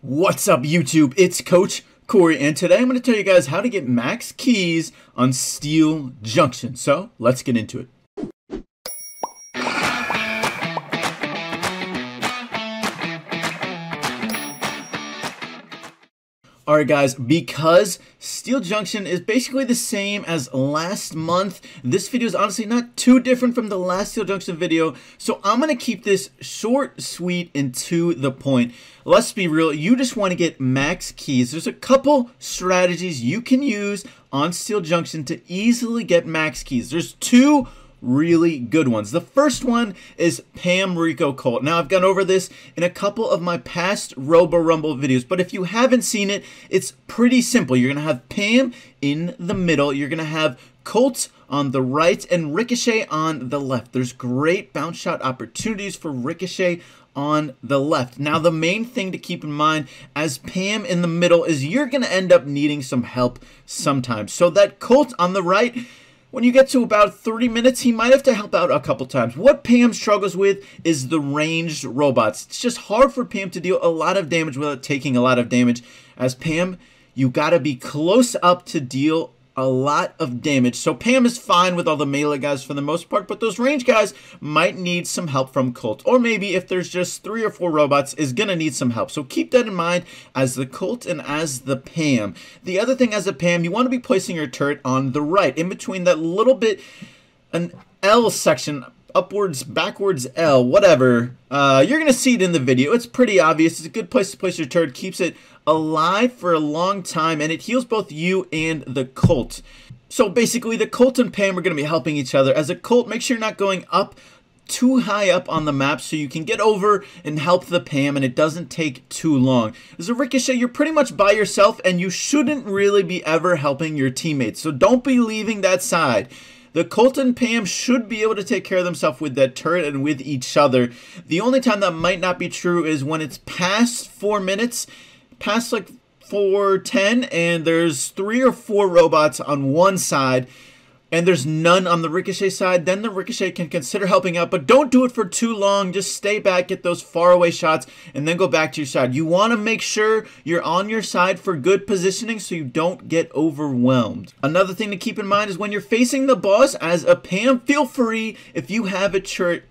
What's up, YouTube? It's Coach Cory, and today I'm going to tell you guys how to get max keys on Steel Junction. So let's get into it. Alright guys, because Steel Junction is basically the same as last month, this video is honestly not too different from the last Steel Junction video, so I'm going to keep this short, sweet, and to the point. Let's be real, you just want to get max keys. There's a couple strategies you can use on Steel Junction to easily get max keys. There's two really good ones. The first one is Pam Rico Colt. Now, I've gone over this in a couple of my past Robo Rumble videos, but if you haven't seen it, it's pretty simple. You're going to have Pam in the middle. You're going to have Colt on the right and Ricochet on the left. There's great bounce shot opportunities for Ricochet on the left. Now, the main thing to keep in mind as Pam in the middle is you're going to end up needing some help sometimes. So that Colt on the right, when you get to about 30 minutes, he might have to help out a couple times. What Pam struggles with is the ranged robots. It's just hard for Pam to deal a lot of damage without taking a lot of damage. As Pam, you gotta be close up to deal a lot of damage. So Pam is fine with all the melee guys for the most part, but those range guys might need some help from Colt. Or maybe if there's just 3 or 4 robots, is gonna need some help. So keep that in mind as the Colt and as the Pam. The other thing as a Pam, you want to be placing your turret on the right, in between that little bit, an L section, upwards, backwards L, whatever. You're going to see it in the video. It's pretty obvious. It's a good place to place your turret. Keeps it alive for a long time, and it heals both you and the Colt. So basically, the Colt and Pam are going to be helping each other. As a Colt, make sure you're not going up too high up on the map so you can get over and help the Pam and it doesn't take too long. As a Ricochet, you're pretty much by yourself and you shouldn't really be ever helping your teammates. So don't be leaving that side. The Colt and Pam should be able to take care of themselves with that turret and with each other. The only time that might not be true is when it's past 4 minutes, past like 4:10, and there's 3 or 4 robots on one side, and there's none on the Ricochet side. Then the Ricochet can consider helping out, but don't do it for too long. Just stay back, get those faraway shots, and then go back to your side. You want to make sure you're on your side for good positioning so you don't get overwhelmed. Another thing to keep in mind is when you're facing the boss as a Pam, feel free, if you have a turret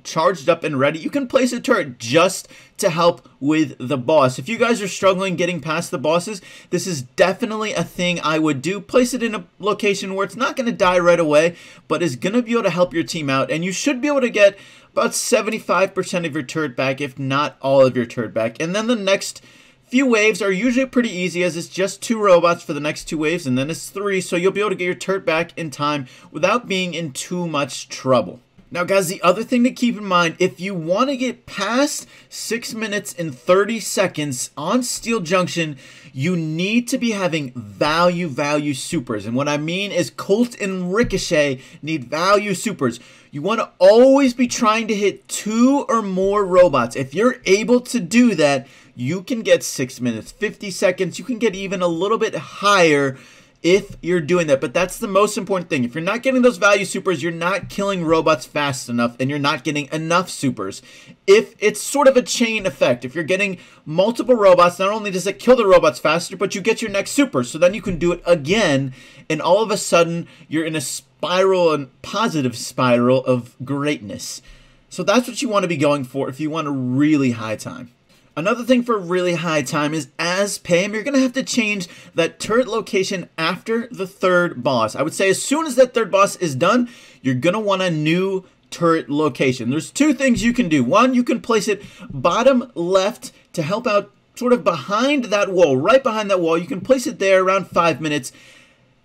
charged up and ready, you can place a turret just to help with the boss. If you guys are struggling getting past the bosses, this is definitely a thing I would do. Place it in a location where it's not going to die right away, but is going to be able to help your team out, and you should be able to get about 75% of your turret back, if not all of your turret back. And then the next few waves are usually pretty easy, as it's just 2 robots for the next 2 waves, and then it's 3, so you'll be able to get your turret back in time without being in too much trouble. Now guys, the other thing to keep in mind, if you want to get past 6 minutes and 30 seconds on Steel Junction, you need to be having value supers. And what I mean is Colt and Ricochet need value supers. You want to always be trying to hit 2 or more robots. If you're able to do that, you can get 6 minutes, 50 seconds. You can get even a little bit higher if you're doing that, but that's the most important thing. If you're not getting those value supers, you're not killing robots fast enough and you're not getting enough supers. If it's sort of a chain effect, if you're getting multiple robots, not only does it kill the robots faster, but you get your next super, so then you can do it again, and all of a sudden you're in a spiral, a positive spiral of greatness. So that's what you want to be going for if you want a really high time. Another thing for really high time is as Pam, you're going to have to change that turret location after the 3rd boss. I would say as soon as that 3rd boss is done, you're going to want a new turret location. There's 2 things you can do. One, you can place it bottom left to help out sort of behind that wall, right behind that wall. You can place it there around 5 minutes.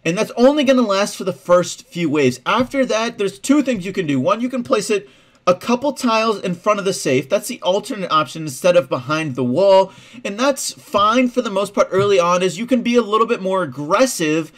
And that's only going to last for the first few waves. After that, there's 2 things you can do. One, you can place it a couple tiles in front of the safe. That's the alternate option instead of behind the wall. And that's fine for the most part early on, as you can be a little bit more aggressive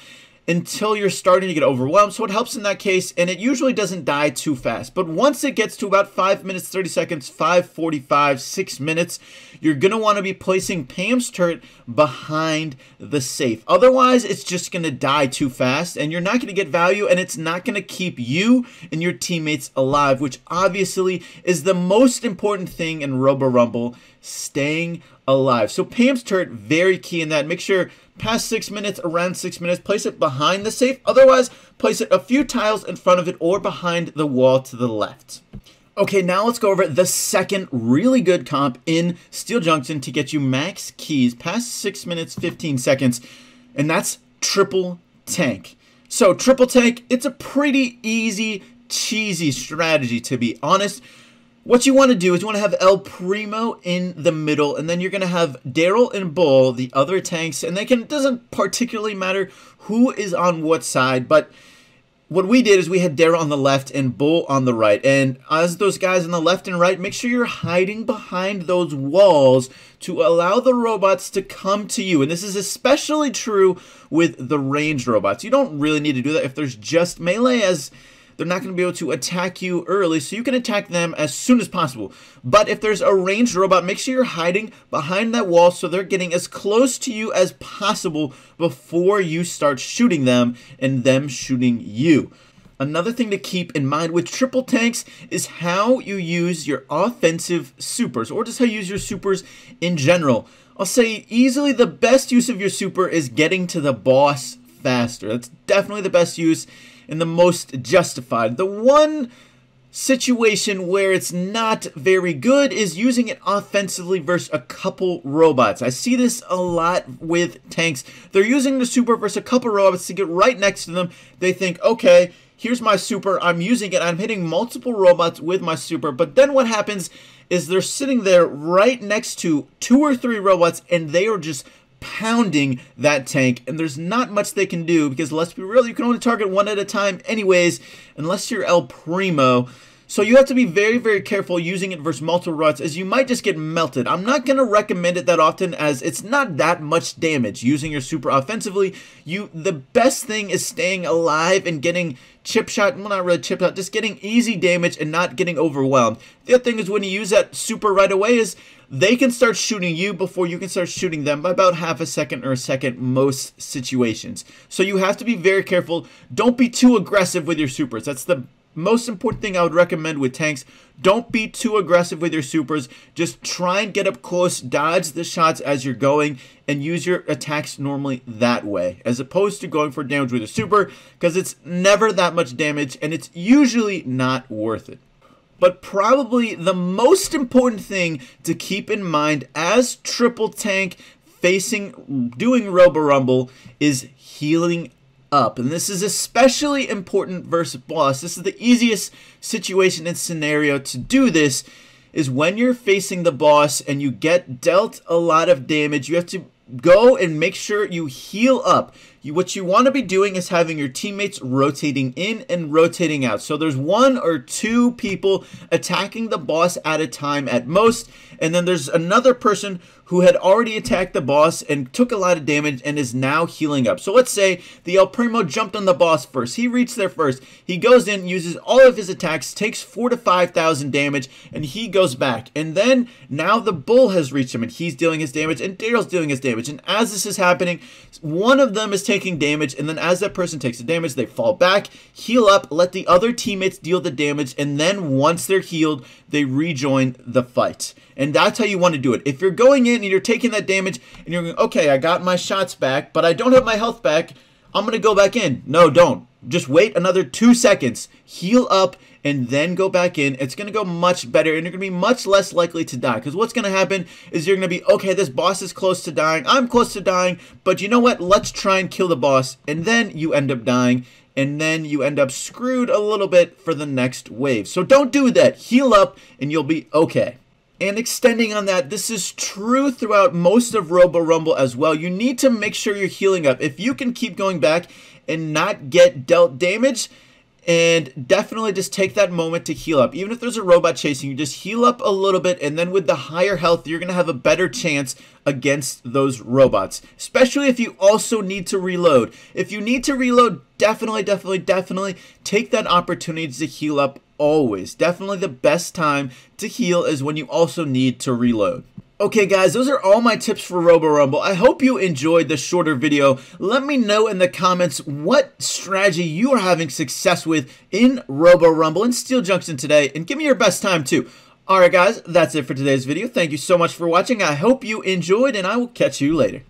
until you're starting to get overwhelmed. So it helps in that case, and it usually doesn't die too fast. But once it gets to about 5 minutes, 30 seconds, 5:45, 6 minutes, you're going to want to be placing Pam's turret behind the safe. Otherwise, it's just going to die too fast, and you're not going to get value, and it's not going to keep you and your teammates alive, which obviously is the most important thing in Robo Rumble. staying alive. So Pam's turret, very key in that. Make sure past 6 minutes, around 6 minutes, place it behind the safe. Otherwise, place it a few tiles in front of it or behind the wall to the left. Okay, now let's go over the second really good comp in Steel Junction to get you max keys past 6 minutes, 15 seconds, and that's triple tank. So triple tank, it's a pretty easy, cheesy strategy, to be honest. What you want to do is you want to have El Primo in the middle, and then you're going to have Daryl and Bull, the other tanks, and it doesn't particularly matter who is on what side, but what we did is we had Daryl on the left and Bull on the right, and as those guys on the left and right, make sure you're hiding behind those walls to allow the robots to come to you, and this is especially true with the ranged robots. You don't really need to do that if there's just melee, as they're not going to be able to attack you early, so you can attack them as soon as possible. But if there's a ranged robot, make sure you're hiding behind that wall so they're getting as close to you as possible before you start shooting them and them shooting you. Another thing to keep in mind with triple tanks is how you use your offensive supers, or just how you use your supers in general. I'll say easily the best use of your super is getting to the boss faster. That's definitely the best use and the most justified. The one situation where it's not very good is using it offensively versus a couple robots. I see this a lot with tanks. They're using the super versus a couple robots to get right next to them. They think, okay, here's my super, I'm using it, I'm hitting multiple robots with my super, but then what happens is they're sitting there right next to 2 or 3 robots and they are just pounding that tank, and there's not much they can do because, let's be real, you can only target one at a time anyways, unless you're El Primo. So you have to be very, very careful using it versus multiple robots, as you might just get melted. I'm not going to recommend it that often, as it's not that much damage using your super offensively. The best thing is staying alive and getting chip shot, well, not really chip shot, just getting easy damage and not getting overwhelmed. The other thing is when you use that super right away is they can start shooting you before you can start shooting them by about half a second or a second most situations. So you have to be very careful. Don't be too aggressive with your supers. That's the most important thing I would recommend with tanks. Don't be too aggressive with your supers. Just try and get up close, dodge the shots as you're going, and use your attacks normally that way, as opposed to going for damage with a super, because it's never that much damage and it's usually not worth it. But probably the most important thing to keep in mind as triple tank doing Robo Rumble is healing up. And this is especially important versus boss. This is the easiest situation and scenario to do this, is when you're facing the boss and you get dealt a lot of damage, you have to go and make sure you heal up. What you want to be doing is having your teammates rotating in and rotating out. So there's 1 or 2 people attacking the boss at a time at most, and then there's another person who had already attacked the boss and took a lot of damage and is now healing up. So let's say the El Primo jumped on the boss first. He reached there first. He goes in, uses all of his attacks, takes 4,000 to 5,000 damage, and he goes back. And then now the Bull has reached him and he's dealing his damage and Daryl's dealing his damage. And as this is happening, one of them is taking damage, and then as that person takes the damage, they fall back, heal up, let the other teammates deal the damage, and then once they're healed, they rejoin the fight. And that's how you want to do it. If you're going in and you're taking that damage and you're going, okay, I got my shots back, but I don't have my health back, I'm going to go back in. No, don't. Just wait another 2 seconds, heal up, and then go back in. It's going to go much better, and you're going to be much less likely to die. Because what's going to happen is you're going to be, okay, this boss is close to dying, I'm close to dying, but you know what? Let's try and kill the boss. And then you end up dying, and then you end up screwed a little bit for the next wave. So don't do that. Heal up, and you'll be okay. And extending on that, this is true throughout most of Robo Rumble as well. You need to make sure you're healing up. If you can keep going back and not get dealt damage, and definitely just take that moment to heal up. Even if there's a robot chasing you, just heal up a little bit, and then with the higher health, you're going to have a better chance against those robots. Especially if you also need to reload. If you need to reload, definitely take that opportunity to heal up always. Definitely the best time to heal is when you also need to reload. Okay guys, those are all my tips for Robo Rumble. I hope you enjoyed this shorter video. Let me know in the comments what strategy you are having success with in Robo Rumble and Steel Junction today, and give me your best time too. Alright guys, that's it for today's video. Thank you so much for watching. I hope you enjoyed, and I will catch you later.